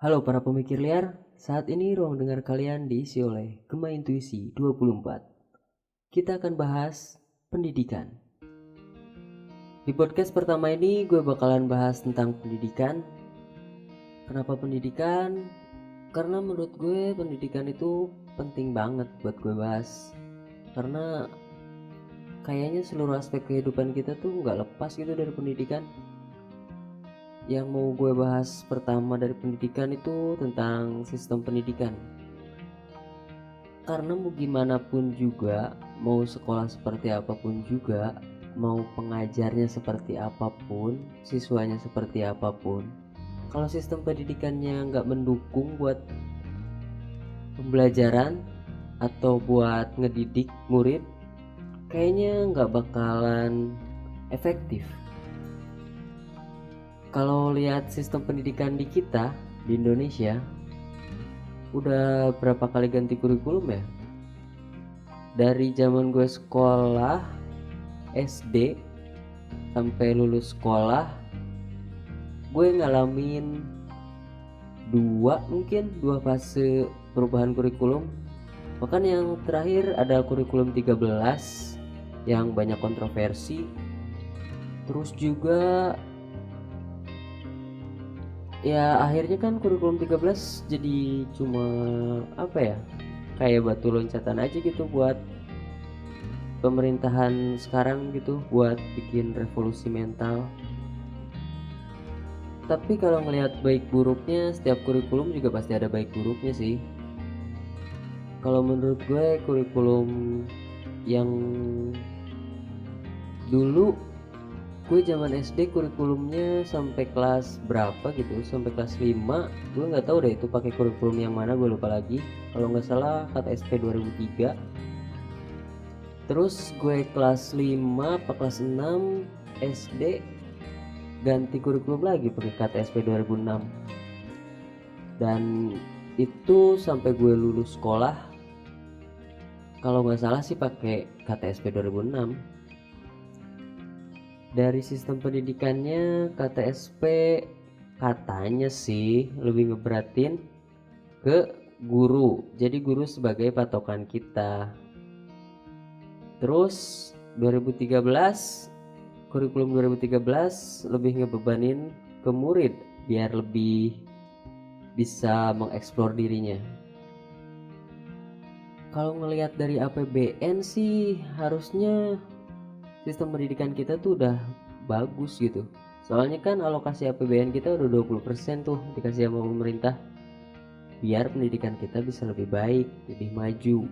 Halo para pemikir liar, saat ini ruang dengar kalian diisi oleh Gema Intuisi 24. Kita akan bahas pendidikan. Di podcast pertama ini gue bakalan bahas tentang pendidikan. Kenapa pendidikan? Karena menurut gue pendidikan itu penting banget buat gue bahas. Karena kayaknya seluruh aspek kehidupan kita tuh gak lepas gitu dari pendidikan. Yang mau gue bahas pertama dari pendidikan itu tentang sistem pendidikan. Karena mau gimana pun juga, mau sekolah seperti apapun juga, mau pengajarnya seperti apapun, siswanya seperti apapun, kalau sistem pendidikannya nggak mendukung buat pembelajaran atau buat ngedidik murid, kayaknya nggak bakalan efektif. Kalau lihat sistem pendidikan di kita di Indonesia, udah berapa kali ganti kurikulum ya? Dari zaman gue sekolah SD sampai lulus sekolah, gue ngalamin dua fase perubahan kurikulum. Bahkan yang terakhir ada kurikulum 13 yang banyak kontroversi. Terus juga ya akhirnya kan kurikulum 13 jadi cuma kayak batu loncatan aja gitu buat pemerintahan sekarang gitu, buat bikin revolusi mental. Tapi kalau ngelihat baik buruknya, setiap kurikulum juga pasti ada baik buruknya sih. Kalau menurut gue kurikulum yang dulu gue zaman SD kurikulumnya sampai kelas berapa gitu, sampai kelas 5 gue nggak tahu deh itu pakai kurikulum yang mana, gue lupa lagi. Kalau nggak salah KTSP 2003. Terus gue kelas 5 apa kelas 6 SD ganti kurikulum lagi pakai KTSP 2006. Dan itu sampai gue lulus sekolah kalau nggak salah sih pakai KTSP 2006. Dari sistem pendidikannya KTSP katanya sih lebih ngeberatin ke guru. Jadi guru sebagai patokan kita. Terus 2013 kurikulum 2013 lebih ngebebanin ke murid biar lebih bisa mengeksplor dirinya. Kalau ngelihat dari APBN sih harusnya sistem pendidikan kita tuh udah bagus gitu. Soalnya kan alokasi APBN kita udah 20% tuh dikasih sama pemerintah biar pendidikan kita bisa lebih baik, lebih maju.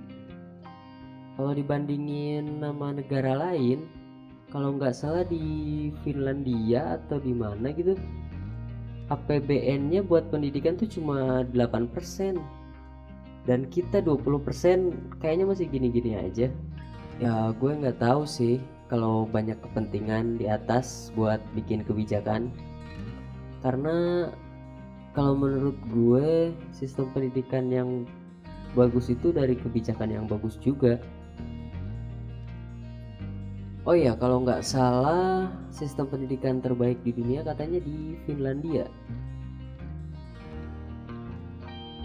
Kalau dibandingin sama negara lain, kalau nggak salah di Finlandia atau di mana gitu, APBN-nya buat pendidikan tuh cuma 8%. Dan kita 20% kayaknya masih gini-gini aja. Ya gue nggak tahu sih kalau banyak kepentingan di atas buat bikin kebijakan. Karena kalau menurut gue sistem pendidikan yang bagus itu dari kebijakan yang bagus juga. Oh iya, kalau nggak salah sistem pendidikan terbaik di dunia katanya di Finlandia.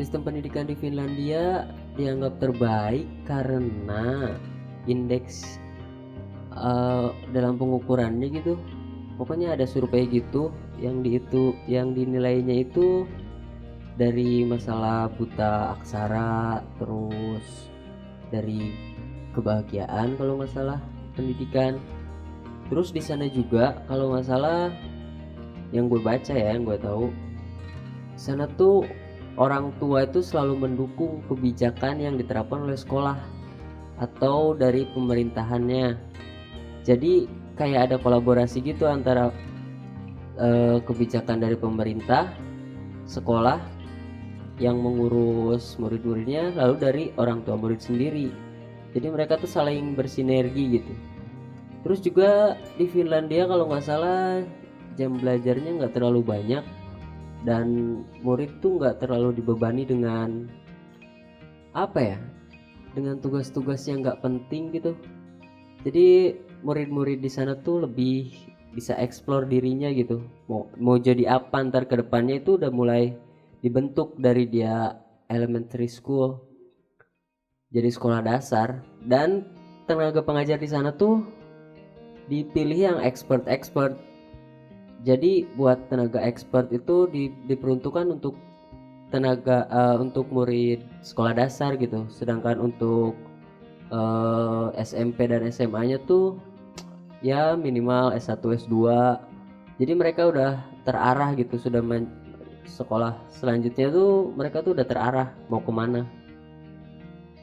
Sistem pendidikan di Finlandia dianggap terbaik karena indeks dalam pengukurannya gitu. Pokoknya ada survei gitu yang dinilainya itu dari masalah buta aksara, terus dari kebahagiaan kalau nggak salah pendidikan. Terus di sana juga kalau nggak salah yang gue baca ya, yang gue tahu sana tuh orang tua itu selalu mendukung kebijakan yang diterapkan oleh sekolah atau dari pemerintahannya. Jadi kayak ada kolaborasi gitu antara kebijakan dari pemerintah, sekolah yang mengurus murid-muridnya, lalu dari orang tua murid sendiri. Jadi mereka tuh saling bersinergi gitu. Terus juga di Finlandia kalau nggak salah jam belajarnya nggak terlalu banyak dan murid tuh nggak terlalu dibebani dengan dengan tugas-tugas yang nggak penting gitu. Jadi murid-murid di sana tuh lebih bisa eksplor dirinya gitu. Mau jadi apa ntar ke depannya itu udah mulai dibentuk dari dia elementary school jadi sekolah dasar, dan tenaga pengajar di sana tuh dipilih yang expert. Jadi buat tenaga expert itu diperuntukkan untuk untuk murid sekolah dasar gitu, sedangkan untuk SMP dan SMA-nya tuh ya minimal S1 S2. Jadi mereka udah terarah gitu, sekolah selanjutnya tuh mereka tuh udah terarah mau kemana,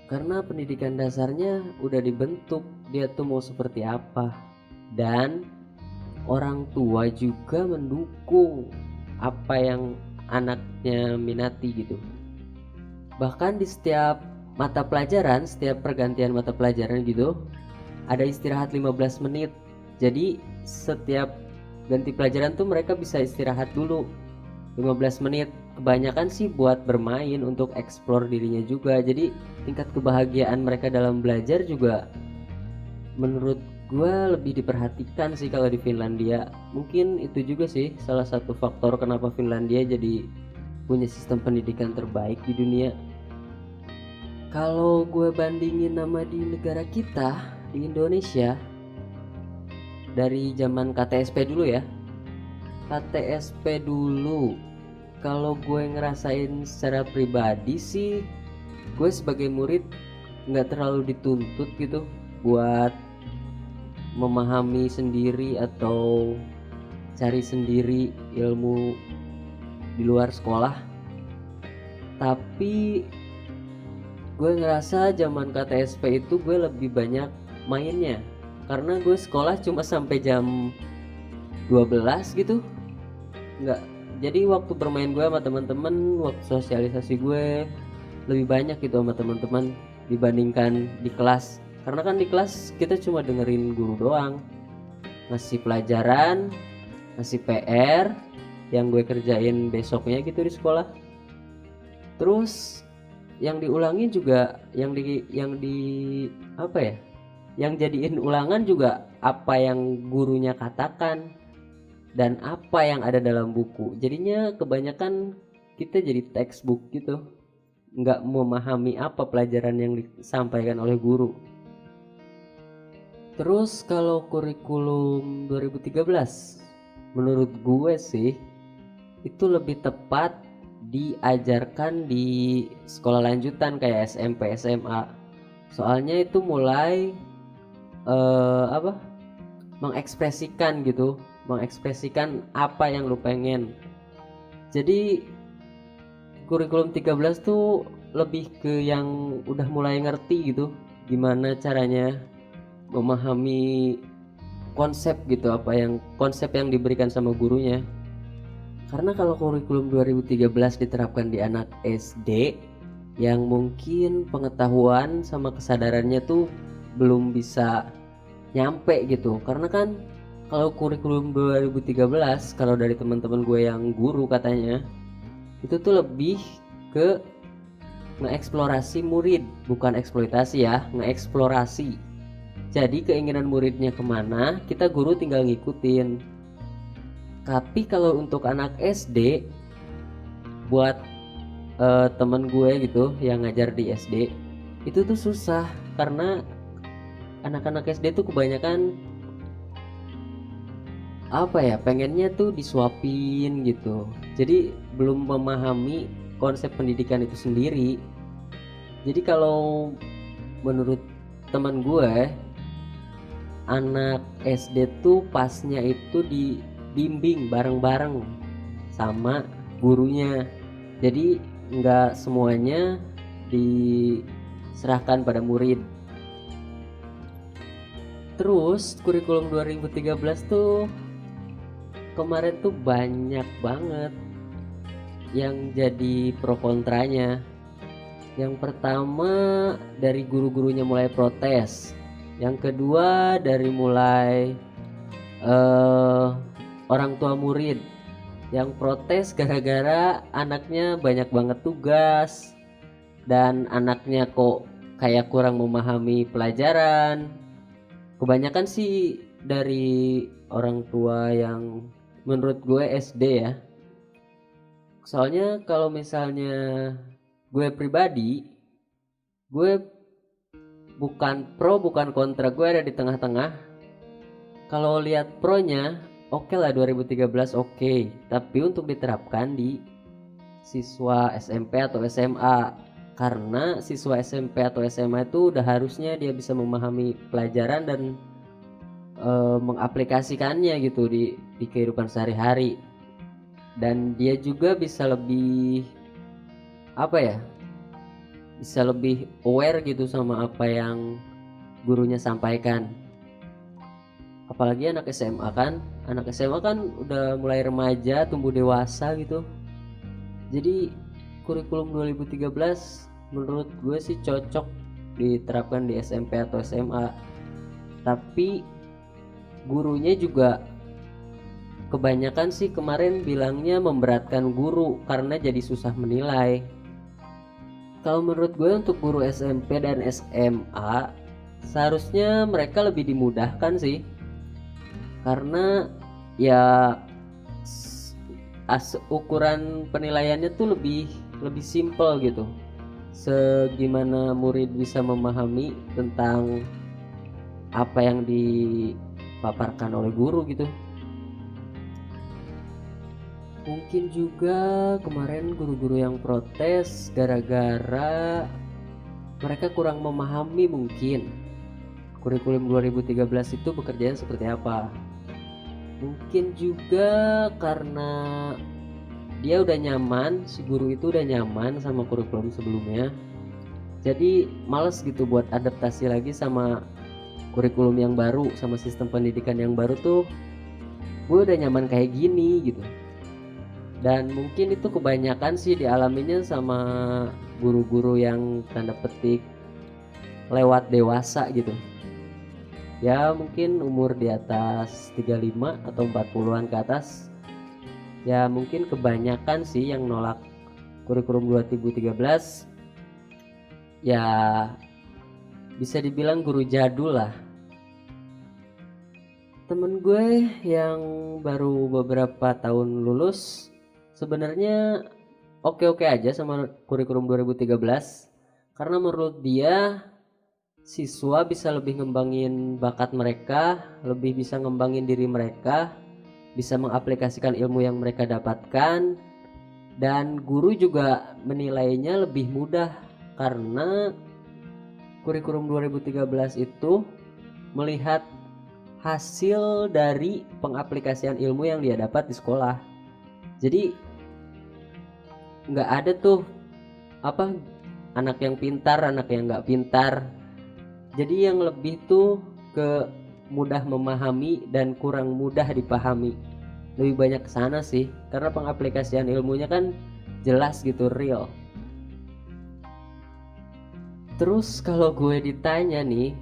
karena pendidikan dasarnya udah dibentuk dia tuh mau seperti apa, dan orang tua juga mendukung apa yang anaknya minati gitu. Bahkan di setiap mata pelajaran, setiap pergantian mata pelajaran gitu, ada istirahat 15 menit. Jadi setiap ganti pelajaran tuh mereka bisa istirahat dulu 15 menit. Kebanyakan sih buat bermain, untuk explore dirinya juga. Jadi tingkat kebahagiaan mereka dalam belajar juga menurut gue lebih diperhatikan sih kalau di Finlandia. Mungkin itu juga sih salah satu faktor kenapa Finlandia jadi punya sistem pendidikan terbaik di dunia. Kalau gue bandingin nama di negara kita, di Indonesia, dari zaman KTSP dulu ya. KTSP dulu, kalau gue ngerasain secara pribadi sih, gue sebagai murid nggak terlalu dituntut gitu buat memahami sendiri atau cari sendiri ilmu di luar sekolah. Tapi gue ngerasa zaman KTSP itu gue lebih banyak mainnya, karena gue sekolah cuma sampai jam 12 gitu. Nggak, jadi waktu bermain gue sama teman-teman, waktu sosialisasi gue lebih banyak gitu sama teman-teman dibandingkan di kelas. Karena kan di kelas kita cuma dengerin guru doang, ngasih pelajaran, ngasih PR yang gue kerjain besoknya gitu di sekolah. Terus yang diulangi juga yang di apa ya? Yang jadiin ulangan juga apa yang gurunya katakan dan apa yang ada dalam buku. Jadinya kebanyakan kita jadi textbook gitu, nggak memahami apa pelajaran yang disampaikan oleh guru. Terus kalau kurikulum 2013, menurut gue sih itu lebih tepat diajarkan di sekolah lanjutan kayak SMP, SMA. Soalnya itu mulai mengekspresikan gitu, mengekspresikan apa yang lu pengen. Jadi kurikulum 13 tuh lebih ke yang udah mulai ngerti gitu gimana caranya memahami konsep gitu, konsep yang diberikan sama gurunya. Karena kalau kurikulum 2013 diterapkan di anak SD yang mungkin pengetahuan sama kesadarannya tuh belum bisa nyampe gitu. Karena kan kalau kurikulum 2013, kalau dari teman-teman gue yang guru katanya, itu tuh lebih ke ngeeksplorasi murid, bukan eksploitasi ya, ngeeksplorasi. Jadi keinginan muridnya kemana, kita guru tinggal ngikutin. Tapi kalau untuk anak SD, buat temen gue gitu yang ngajar di SD, itu tuh susah karena anak-anak SD tuh kebanyakan pengennya tuh disuapin gitu. Jadi belum memahami konsep pendidikan itu sendiri. Jadi kalau menurut teman gue, anak SD tuh pasnya itu dibimbing bareng-bareng sama gurunya. Jadi nggak semuanya diserahkan pada murid. Terus kurikulum 2013 tuh kemarin tuh banyak banget yang jadi pro kontranya. Yang pertama dari guru-gurunya mulai protes. Yang kedua dari mulai orang tua murid yang protes gara-gara anaknya banyak banget tugas dan anaknya kok kayak kurang memahami pelajaran. Kebanyakan sih dari orang tua yang menurut gue SD ya. Soalnya kalau misalnya gue pribadi, gue bukan pro bukan kontra, gue ada di tengah-tengah. Kalau lihat pronya, oke lah 2013 oke, tapi untuk diterapkan di siswa SMP atau SMA, karena siswa SMP atau SMA itu udah harusnya dia bisa memahami pelajaran dan mengaplikasikannya gitu di kehidupan sehari-hari, dan dia juga bisa lebih apa ya, bisa lebih aware gitu sama apa yang gurunya sampaikan. Apalagi anak SMA kan udah mulai remaja, tumbuh dewasa gitu. Jadi kurikulum 2013 menurut gue sih cocok diterapkan di SMP atau SMA. Tapi gurunya juga kebanyakan sih kemarin bilangnya memberatkan guru karena jadi susah menilai. Kalau menurut gue untuk guru SMP dan SMA seharusnya mereka lebih dimudahkan sih, karena ya ukuran penilaiannya tuh lebih simple gitu. Segimana murid bisa memahami tentang apa yang dipaparkan oleh guru gitu. Mungkin juga kemarin guru-guru yang protes gara-gara mereka kurang memahami mungkin kurikulum 2013 itu bekerjanya seperti apa. Mungkin juga karena dia udah nyaman, si guru itu udah nyaman sama kurikulum sebelumnya, jadi males gitu buat adaptasi lagi sama kurikulum yang baru, sama sistem pendidikan yang baru tuh. Gue udah nyaman kayak gini gitu. Dan mungkin itu kebanyakan sih dialaminya sama guru-guru yang tanda petik lewat dewasa gitu. Ya mungkin umur di atas 35 atau 40-an ke atas. Ya mungkin kebanyakan sih yang nolak kurikulum 2013. Ya bisa dibilang guru jadul lah. Temen gue yang baru beberapa tahun lulus sebenarnya oke-oke aja sama kurikulum 2013, karena menurut dia siswa bisa lebih ngembangin bakat mereka, lebih bisa ngembangin diri mereka, bisa mengaplikasikan ilmu yang mereka dapatkan, dan guru juga menilainya lebih mudah karena kurikulum 2013 itu melihat hasil dari pengaplikasian ilmu yang dia dapat di sekolah. Jadi nggak ada tuh apa anak yang pintar, anak yang nggak pintar. Jadi yang lebih tuh ke mudah memahami dan kurang mudah dipahami. Lebih banyak ke sana sih, karena pengaplikasian ilmunya kan jelas gitu, real. Terus kalau gue ditanya nih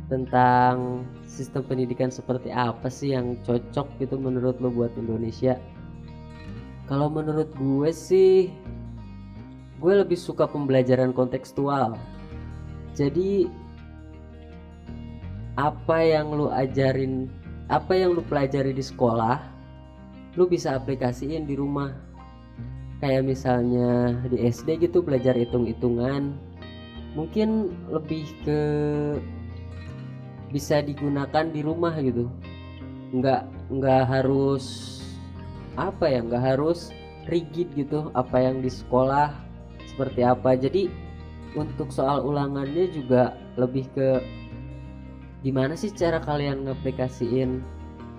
tentang sistem pendidikan seperti apa sih yang cocok gitu menurut lo buat Indonesia? Kalau menurut gue sih, gue lebih suka pembelajaran kontekstual. Jadi apa yang lu pelajari di sekolah, lu bisa aplikasiin di rumah. Kayak misalnya di SD gitu belajar hitung-hitungan, mungkin lebih ke bisa digunakan di rumah gitu. Nggak harus nggak harus rigid gitu apa yang di sekolah seperti apa. Jadi untuk soal ulangannya juga lebih ke gimana sih cara kalian ngaplikasiin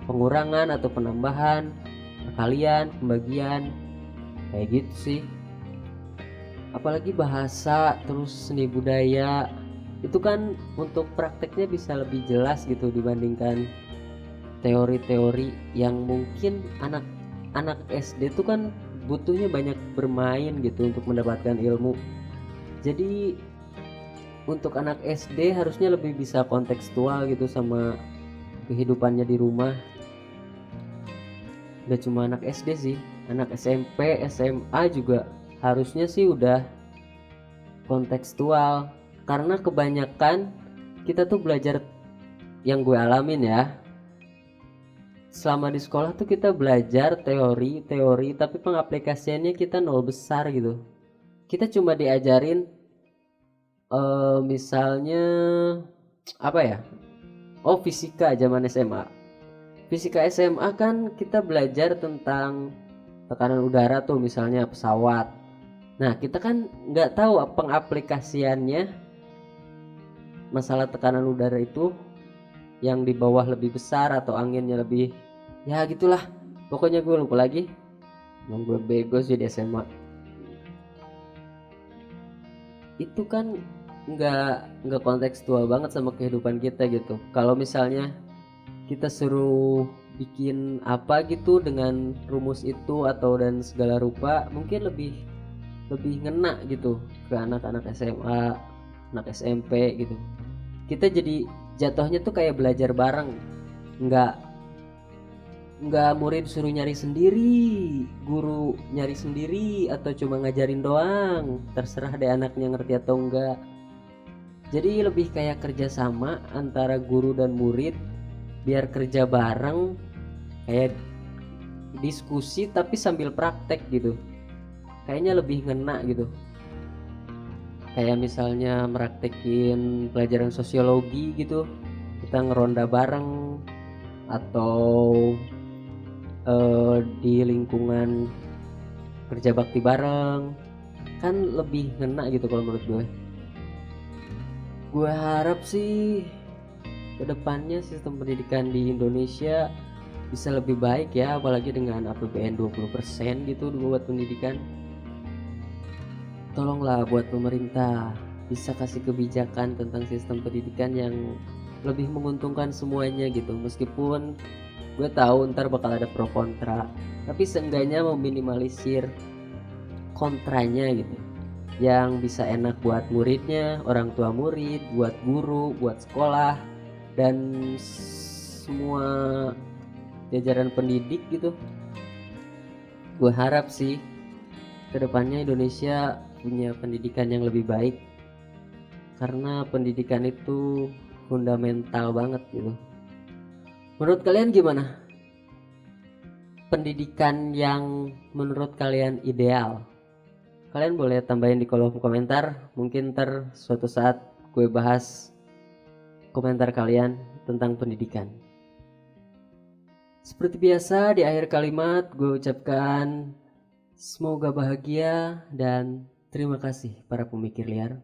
pengurangan atau penambahan, perkalian, pembagian, kayak gitu sih. Apalagi bahasa, terus seni budaya, itu kan untuk prakteknya bisa lebih jelas gitu dibandingkan teori-teori yang mungkin anak SD tuh kan butuhnya banyak bermain gitu untuk mendapatkan ilmu. Jadi untuk anak SD harusnya lebih bisa kontekstual gitu sama kehidupannya di rumah. Gak cuma anak SD sih, anak SMP, SMA juga harusnya sih udah kontekstual, karena kebanyakan kita tuh belajar, yang gue alamin ya, selama di sekolah tuh kita belajar teori tapi pengaplikasiannya kita nol besar gitu. Kita cuma diajarin misalnya apa ya, oh fisika zaman SMA. Fisika SMA kan kita belajar tentang tekanan udara tuh, misalnya pesawat. Nah kita kan nggak tahu pengaplikasiannya masalah tekanan udara itu yang di bawah lebih besar atau anginnya lebih, ya gitulah. Pokoknya gue lupa lagi. Emang gue bego sih di SMA. Itu kan nggak kontekstual banget sama kehidupan kita gitu. Kalau misalnya kita suruh bikin apa gitu dengan rumus itu atau dan segala rupa, mungkin lebih lebih ngena gitu ke anak-anak SMA, anak SMP gitu. Kita jadi jatuhnya tuh kayak belajar bareng, nggak murid suruh nyari sendiri, guru nyari sendiri, atau cuma ngajarin doang, terserah deh anaknya ngerti atau enggak. Jadi lebih kayak kerjasama antara guru dan murid, biar kerja bareng, kayak diskusi tapi sambil praktek gitu. Kayaknya lebih ngena gitu. Kayak misalnya meraktekin pelajaran sosiologi gitu, kita ngeronda bareng, atau di lingkungan kerja bakti bareng, kan lebih ngena gitu kalau menurut gue harap sih kedepannya sistem pendidikan di Indonesia bisa lebih baik ya, apalagi dengan APBN 20% gitu buat pendidikan. Tolonglah buat pemerintah bisa kasih kebijakan tentang sistem pendidikan yang lebih menguntungkan semuanya gitu. Meskipun gue tahu ntar bakal ada pro kontra, tapi seenggaknya meminimalisir kontranya gitu, yang bisa enak buat muridnya, orang tua murid, buat guru, buat sekolah, dan semua jajaran pendidik gitu. Gue harap sih kedepannya Indonesia punya pendidikan yang lebih baik, karena pendidikan itu fundamental banget gitu. Menurut kalian gimana? Pendidikan yang menurut kalian ideal? Kalian boleh tambahin di kolom komentar. Mungkin ntar suatu saat gue bahas komentar kalian tentang pendidikan. Seperti biasa di akhir kalimat gue ucapkan semoga bahagia dan terima kasih para pemikir liar.